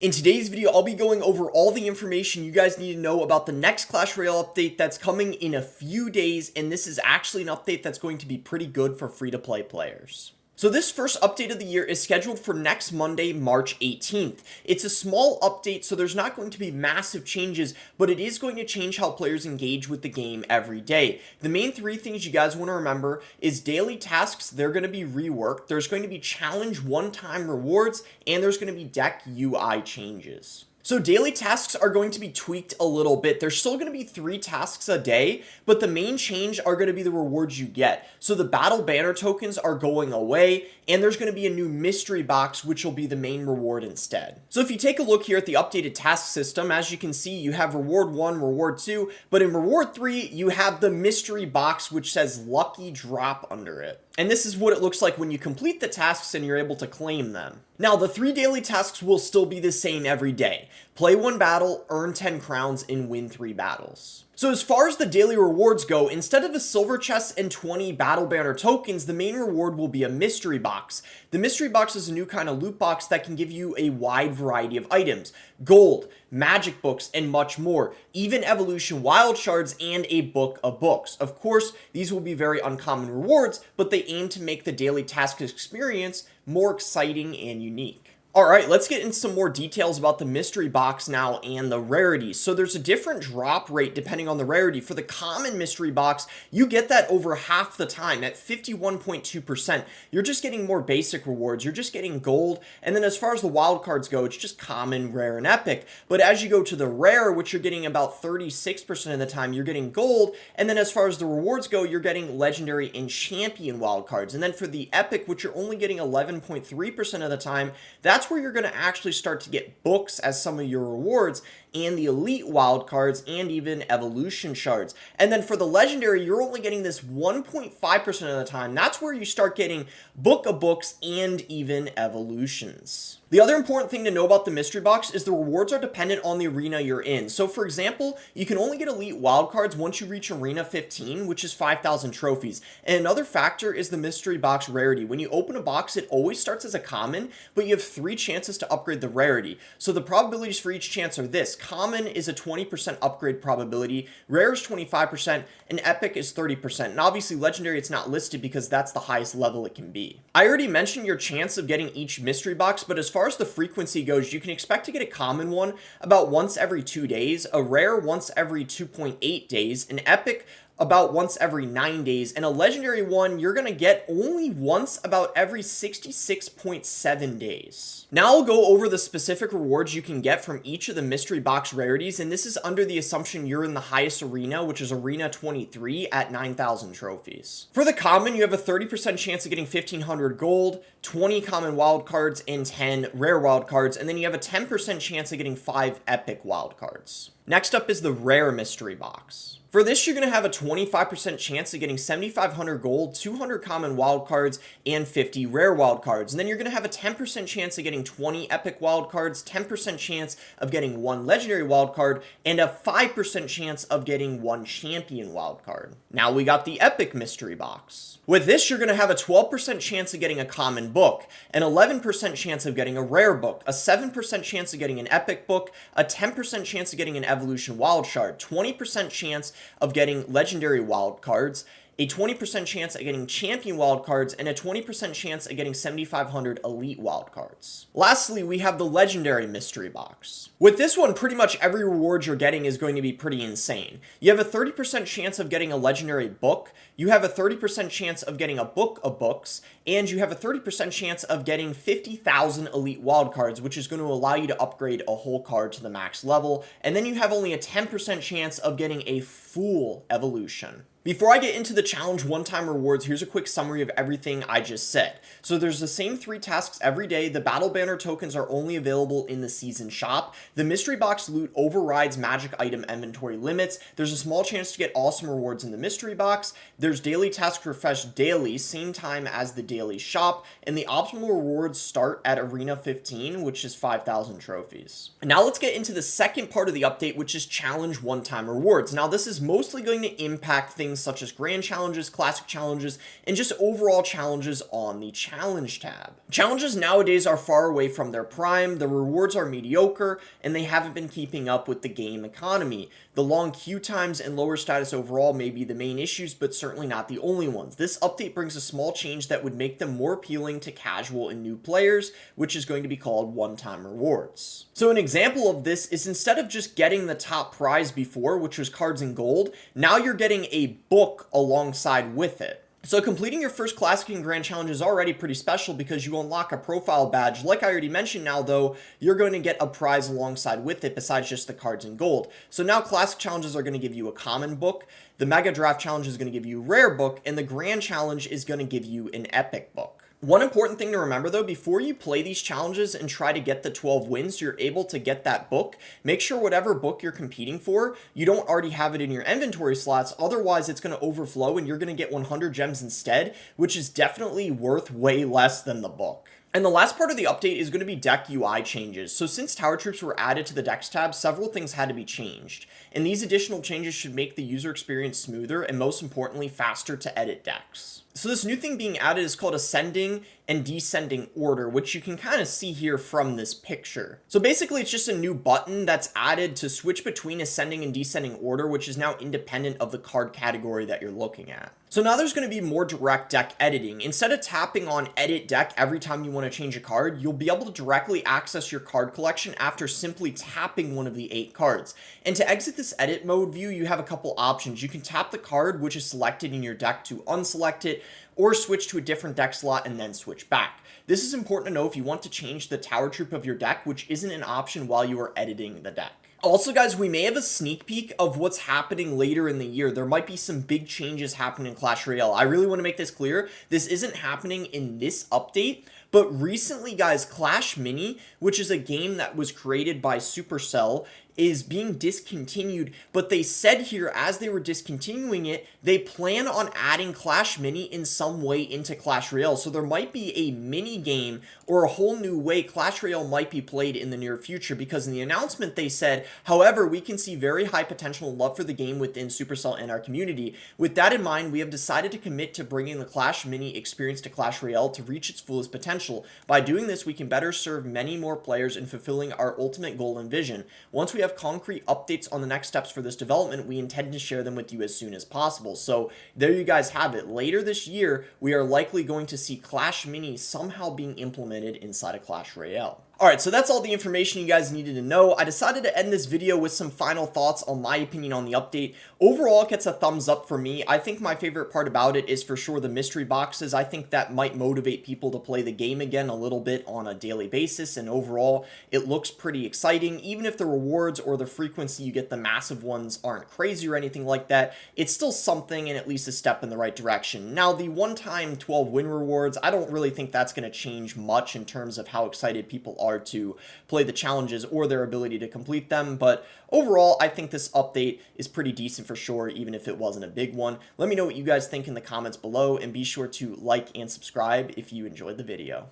In today's video, I'll be going over all the information you guys need to know about the next Clash Royale update that's coming in a few days, and this is actually an update that's going to be pretty good for free-to-play players. So this first update of the year is scheduled for next Monday, March 18th. It's a small update, so there's not going to be massive changes, but it is going to change how players engage with the game every day. The main three things you guys want to remember is daily tasks, they're going to be reworked, there's going to be challenge one-time rewards, and there's going to be deck UI changes. So daily tasks are going to be tweaked a little bit. There's still going to be 3 tasks a day, but the main change are going to be the rewards you get. So the battle banner tokens are going away, and there's going to be a new mystery box, which will be the main reward instead. So if you take a look here at the updated task system, as you can see, you have reward 1, reward 2, but in reward 3, you have the mystery box, which says lucky drop under it. And this is what it looks like when you complete the tasks and you're able to claim them. Now, the 3 daily tasks will still be the same every day. Play 1 battle, earn 10 crowns, and win 3 battles. So as far as the daily rewards go, instead of a silver chest and 20 battle banner tokens, the main reward will be a mystery box. The mystery box is a new kind of loot box that can give you a wide variety of items. Gold, magic books, and much more. Even evolution wild shards and a book of books. Of course, these will be very uncommon rewards, but they aim to make the daily task experience more exciting and unique. Alright, let's get into some more details about the mystery box now and the rarities. So there's a different drop rate depending on the rarity. For the common mystery box, you get that over half the time at 51.2%. You're just getting more basic rewards. You're just getting gold. And then as far as the wild cards go, it's just common, rare, and epic. But as you go to the rare, which you're getting about 36% of the time, you're getting gold. And then as far as the rewards go, you're getting legendary and champion wild cards. And then for the epic, which you're only getting 11.3% of the time, that's where you're going to actually start to get books as some of your rewards, and the elite wildcards, and even evolution shards. And then for the legendary, you're only getting this 1.5% of the time. That's where you start getting book of books and even evolutions. The other important thing to know about the mystery box is the rewards are dependent on the arena you're in. So for example, you can only get elite wildcards once you reach arena 15, which is 5,000 trophies. And another factor is the mystery box rarity. When you open a box, it always starts as a common, but you have 3 chances to upgrade the rarity. So the probabilities for each chance are this. Common is a 20% upgrade probability, rare is 25%, and epic is 30%. And obviously legendary, it's not listed because that's the highest level it can be. I already mentioned your chance of getting each mystery box, but as far as the frequency goes, you can expect to get a common one about once every 2 days, a rare once every 2.8 days, an epic about once every 9 days, and a legendary one you're gonna get only once about every 66.7 days. Now I'll go over the specific rewards you can get from each of the mystery box rarities, and this is under the assumption you're in the highest arena, which is arena 23 at 9,000 trophies. For the common, you have a 30% chance of getting 1,500 gold, 20 common wild cards, and 10 rare wild cards, and then you have a 10% chance of getting 5 epic wild cards. Next up is the rare mystery box. For this, you're going to have a 25% chance of getting 7,500 gold, 200 common wild cards, and 50 rare wild cards. And then you're going to have a 10% chance of getting 20 epic wild cards, 10% chance of getting 1 legendary wild card, and a 5% chance of getting 1 champion wild card. Now we got the epic mystery box. With this, you're going to have a 12% chance of getting a common book, an 11% chance of getting a rare book, a 7% chance of getting an epic book, a 10% chance of getting an evolution wild shard, 20% chance of getting legendary wild cards, a 20% chance of getting champion wild cards, and a 20% chance of getting 7,500 elite wild cards. Lastly, we have the legendary mystery box. With this one, pretty much every reward you're getting is going to be pretty insane. You have a 30% chance of getting a legendary book, you have a 30% chance of getting a book of books, and you have a 30% chance of getting 50,000 elite wild cards, which is going to allow you to upgrade a whole card to the max level, and then you have only a 10% chance of getting a full evolution. Before I get into the challenge one-time rewards, here's a quick summary of everything I just said. So there's the same 3 tasks every day. The battle banner tokens are only available in the season shop. The mystery box loot overrides magic item inventory limits. There's a small chance to get awesome rewards in the mystery box. There's daily task refresh daily, same time as the daily shop. And the optimal rewards start at arena 15, which is 5,000 trophies. And now let's get into the second part of the update, which is challenge one-time rewards. Now this is mostly going to impact things things such as grand challenges, classic challenges, and just overall challenges on the challenge tab. Challenges nowadays are far away from their prime, the rewards are mediocre, and they haven't been keeping up with the game economy. The long queue times and lower status overall may be the main issues, but certainly not the only ones. This update brings a small change that would make them more appealing to casual and new players, which is going to be called one-time rewards. So an example of this is instead of just getting the top prize before, which was cards and gold, now you're getting a book alongside with it. So completing your first Classic and Grand Challenge is already pretty special because you unlock a profile badge. Like I already mentioned now though, you're going to get a prize alongside with it besides just the cards and gold. So now Classic Challenges are going to give you a common book, the Mega Draft Challenge is going to give you a rare book, and the Grand Challenge is going to give you an epic book. One important thing to remember though, before you play these challenges and try to get the 12 wins, you're able to get that book. Make sure whatever book you're competing for, you don't already have it in your inventory slots, otherwise it's going to overflow and you're going to get 100 gems instead, which is definitely worth way less than the book. And the last part of the update is going to be deck UI changes. So since Tower Troops were added to the decks tab, several things had to be changed. And these additional changes should make the user experience smoother and most importantly, faster to edit decks. So this new thing being added is called ascending and descending order, which you can kind of see here from this picture. So basically it's just a new button that's added to switch between ascending and descending order, which is now independent of the card category that you're looking at. So now there's going to be more direct deck editing. Instead of tapping on edit deck every time you want to change a card, you'll be able to directly access your card collection after simply tapping one of the 8 cards. And to exit this edit mode view, you have a couple options. You can tap the card which is selected in your deck to unselect it, or switch to a different deck slot and then switch back. This is important to know if you want to change the Tower Troop of your deck, which isn't an option while you are editing the deck. Also guys, we may have a sneak peek of what's happening later in the year. There might be some big changes happening in Clash Royale. I really want to make this clear. This isn't happening in this update, but recently guys, Clash Mini, which is a game that was created by Supercell, is being discontinued, but they said here as they were discontinuing it, they plan on adding Clash Mini in some way into Clash Royale. So there might be a mini game or a whole new way Clash Royale might be played in the near future, because in the announcement they said, however, we can see very high potential and love for the game within Supercell and our community. With that in mind, we have decided to commit to bringing the Clash Mini experience to Clash Royale to reach its fullest potential. By doing this, we can better serve many more players in fulfilling our ultimate goal and vision. Once we have concrete updates on the next steps for this development, we intend to share them with you as soon as possible. So there you guys have it. Later this year, we are likely going to see Clash Mini somehow being implemented inside of Clash Royale. Alright, so that's all the information you guys needed to know. I decided to end this video with some final thoughts on my opinion on the update. Overall, it gets a thumbs up for me. I think my favorite part about it is for sure the mystery boxes. I think that might motivate people to play the game again a little bit on a daily basis, and overall, it looks pretty exciting. Even if the rewards or the frequency you get the massive ones aren't crazy or anything like that, it's still something and at least a step in the right direction. Now, the one-time 12 win rewards, I don't really think that's going to change much in terms of how excited people are to play the challenges or their ability to complete them, but overall I think this update is pretty decent for sure, even if it wasn't a big one. Let me know what you guys think in the comments below, and be sure to like and subscribe if you enjoyed the video.